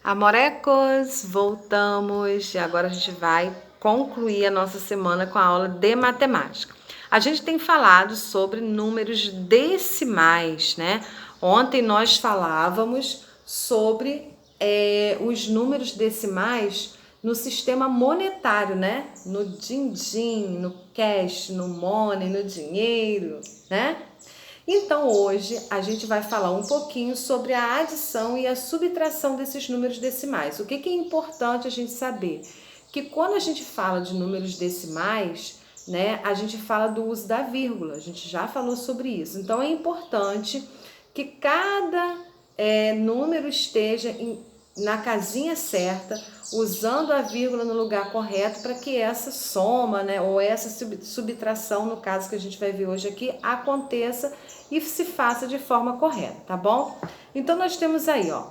Amorecos, voltamos e agora a gente vai concluir a nossa semana com a aula de matemática. A gente tem falado sobre números decimais, né? Ontem nós falávamos sobre os números decimais no sistema monetário, né? No din-din, no cash, no money, no dinheiro, né? Então hoje a gente vai falar um pouquinho sobre a adição e a subtração desses números decimais. O que é importante a gente saber? Que quando a gente fala de números decimais, né, a gente fala do uso da vírgula, a gente já falou sobre isso. Então é importante que cada número esteja na casinha certa, usando a vírgula no lugar correto para que essa soma, né, ou essa subtração, no caso que a gente vai ver hoje aqui, aconteça e se faça de forma correta, tá bom? Então nós temos aí, ó,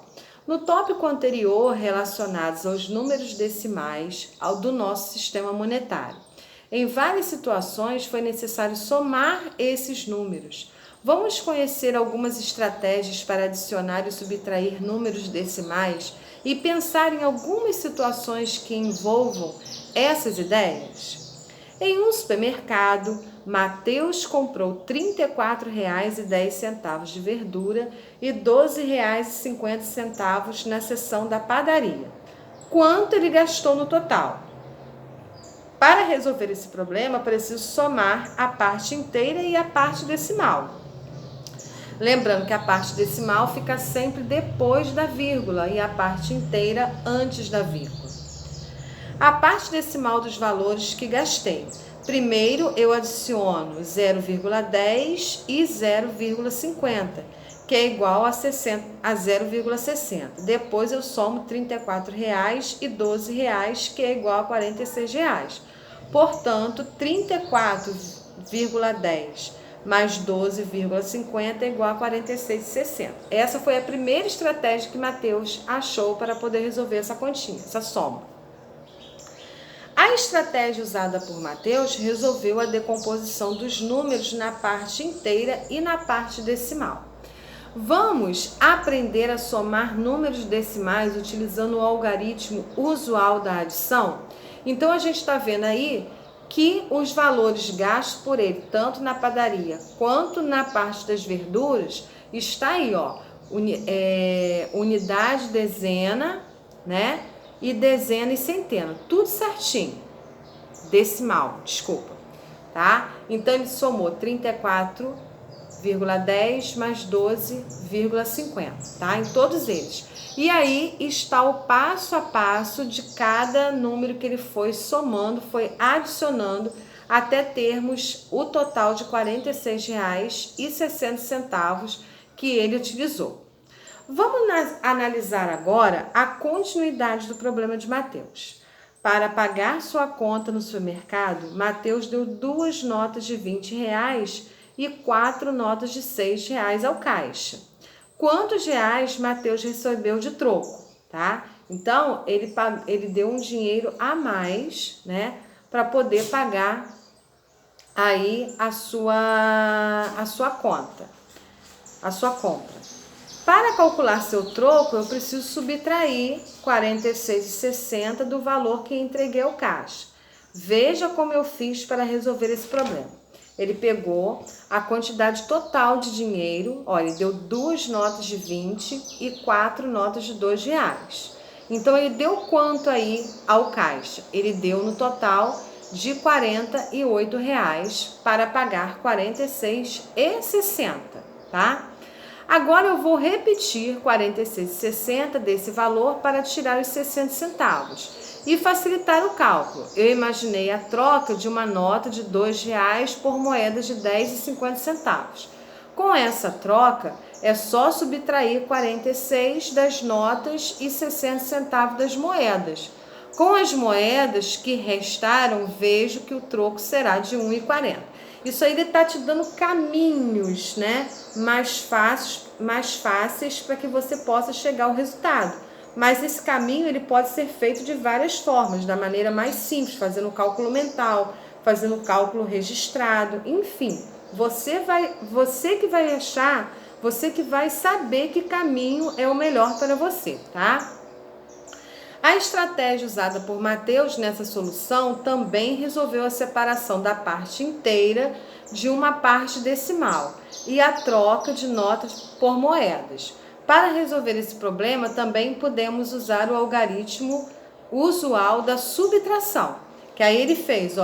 no tópico anterior relacionados aos números decimais do nosso sistema monetário. Em várias situações foi necessário somar esses números. Vamos conhecer algumas estratégias para adicionar e subtrair números decimais e pensar em algumas situações que envolvam essas ideias? Em um supermercado, Mateus comprou R$ 34,10 de verdura e R$ 12,50 na seção da padaria. Quanto ele gastou no total? Para resolver esse problema, preciso somar a parte inteira e a parte decimal. Lembrando que a parte decimal fica sempre depois da vírgula e a parte inteira antes da vírgula. A parte decimal dos valores que gastei. Primeiro eu adiciono 0,10 e 0,50, que é igual a 0,60. Depois eu somo R$ 34,00 e R$ 12,00, que é igual a R$ 46,00. Portanto, 34,10 mais 12,50 é igual a 46,60. Essa foi a primeira estratégia que Mateus achou para poder resolver essa continha, essa soma. A estratégia usada por Mateus resolveu a decomposição dos números na parte inteira e na parte decimal. Vamos aprender a somar números decimais utilizando o algoritmo usual da adição? Então a gente está vendo aí que os valores gastos por ele, tanto na padaria quanto na parte das verduras, está aí, ó, unidade, dezena, né? E dezena e centena, tudo certinho. Decimal, desculpa, tá? Então ele somou 34,10 mais 12,50, tá? Em todos eles. E aí está o passo a passo de cada número que ele foi somando, foi adicionando, até termos o total de R$ 46,60 que ele utilizou. Vamos analisar agora a continuidade do problema de Mateus. Para pagar sua conta no supermercado, Mateus deu 2 notas de R$ 20 e 4 notas de R$ 6 ao caixa. Quantos reais Mateus recebeu de troco, tá? Então, ele deu um dinheiro a mais, né, para poder pagar aí a sua conta, a sua compra. Para calcular seu troco, eu preciso subtrair R$ 46,60 do valor que entreguei ao caixa. Veja como eu fiz para resolver esse problema. Ele pegou a quantidade total de dinheiro, olha, ele deu 2 notas de 20 e 4 notas de R$ 2. Então, ele deu quanto aí ao caixa? Ele deu no total de R$ 48,00 para pagar R$ 46,60, tá? Agora eu vou repetir R$ 46,60 desse valor para tirar os 60 centavos. E facilitar o cálculo, eu imaginei a troca de uma nota de R$ 2 por moedas de 10,50 centavos. Com essa troca, é só subtrair 46 das notas e 60 centavos das moedas. Com as moedas que restaram, vejo que o troco será de R$ 1,40. Isso aí ele está te dando caminhos, né, mais fáceis para que você possa chegar ao resultado. Mas esse caminho ele pode ser feito de várias formas, da maneira mais simples, fazendo cálculo mental, fazendo cálculo registrado, enfim. Você que vai achar, você que vai saber que caminho é o melhor para você, tá? A estratégia usada por Mateus nessa solução também resolveu a separação da parte inteira de uma parte decimal e a troca de notas por moedas. Para resolver esse problema, também podemos usar o algarismo usual da subtração, que aí ele fez,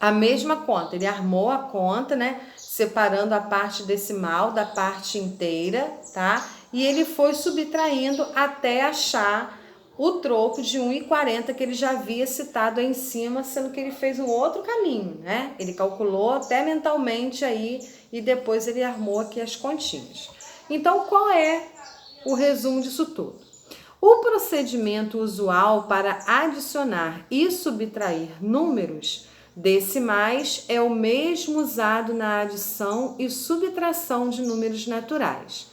a mesma conta, ele armou a conta, né, separando a parte decimal da parte inteira, tá? E ele foi subtraindo até achar o troco de 1,40 que ele já havia citado aí em cima, sendo que ele fez um outro caminho, né? Ele calculou até mentalmente aí e depois ele armou aqui as continhas. Então, qual é o resumo disso tudo? O procedimento usual para adicionar e subtrair números decimais é o mesmo usado na adição e subtração de números naturais.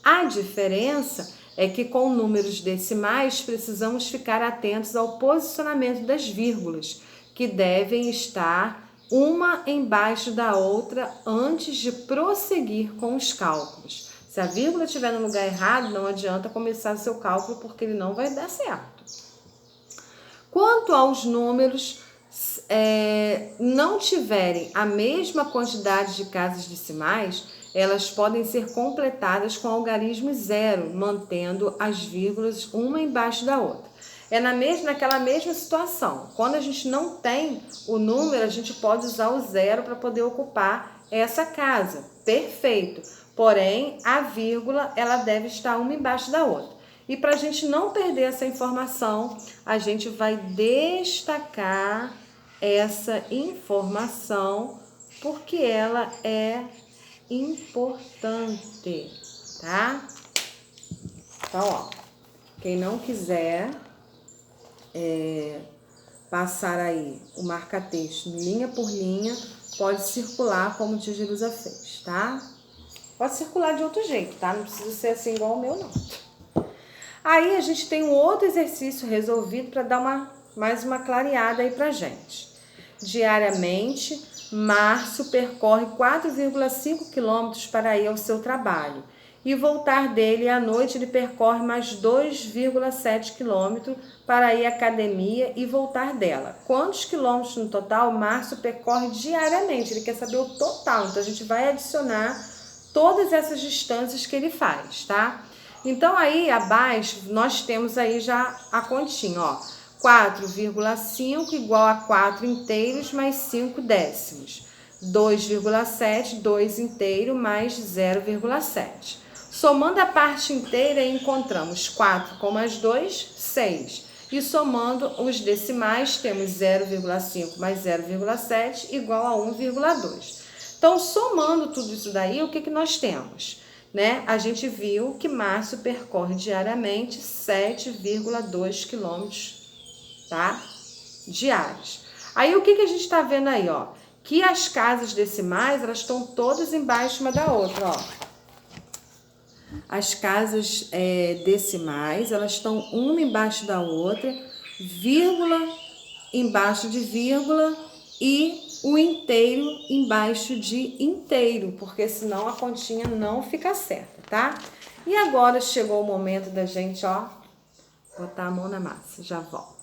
A diferença é que com números decimais precisamos ficar atentos ao posicionamento das vírgulas, que devem estar uma embaixo da outra antes de prosseguir com os cálculos. Se a vírgula estiver no lugar errado, não adianta começar o seu cálculo porque ele não vai dar certo. Quanto aos números não tiverem a mesma quantidade de casas decimais, elas podem ser completadas com algarismo zero, mantendo as vírgulas uma embaixo da outra. É naquela mesma situação. Quando a gente não tem o número, a gente pode usar o zero para poder ocupar essa casa. Perfeito. Porém, a vírgula ela deve estar uma embaixo da outra. E para a gente não perder essa informação, a gente vai destacar essa informação porque ela é importante, tá? Então, quem não quiser passar aí o marca-texto linha por linha, pode circular como o Tia Jerusa fez, tá? Pode circular de outro jeito, tá? Não precisa ser assim igual o meu, não. Aí a gente tem um outro exercício resolvido para dar mais uma clareada aí pra gente. Diariamente, Márcio percorre 4,5 quilômetros para ir ao seu trabalho e voltar dele à noite ele percorre mais 2,7 quilômetros para ir à academia e voltar dela. Quantos quilômetros no total Márcio percorre diariamente? Ele quer saber o total, então a gente vai adicionar todas essas distâncias que ele faz, tá? Então aí abaixo nós temos aí já a continha, ó. 4,5 igual a 4 inteiros mais 5 décimos. 2,7, 2 inteiro mais 0,7. Somando a parte inteira, encontramos 4 com mais 2, 6. E somando os decimais, temos 0,5 mais 0,7 igual a 1,2. Então, somando tudo isso daí, o que nós temos? Né? A gente viu que Márcio percorre diariamente 7,2 quilômetros, tá? Diários. Aí o que a gente está vendo aí, ó? Que as casas decimais, elas estão todas embaixo uma da outra, ó. As casas decimais, elas estão uma embaixo da outra, vírgula embaixo de vírgula e o inteiro embaixo de inteiro, porque senão a continha não fica certa, tá? E agora chegou o momento da gente, ó, botar a mão na massa. Já volto.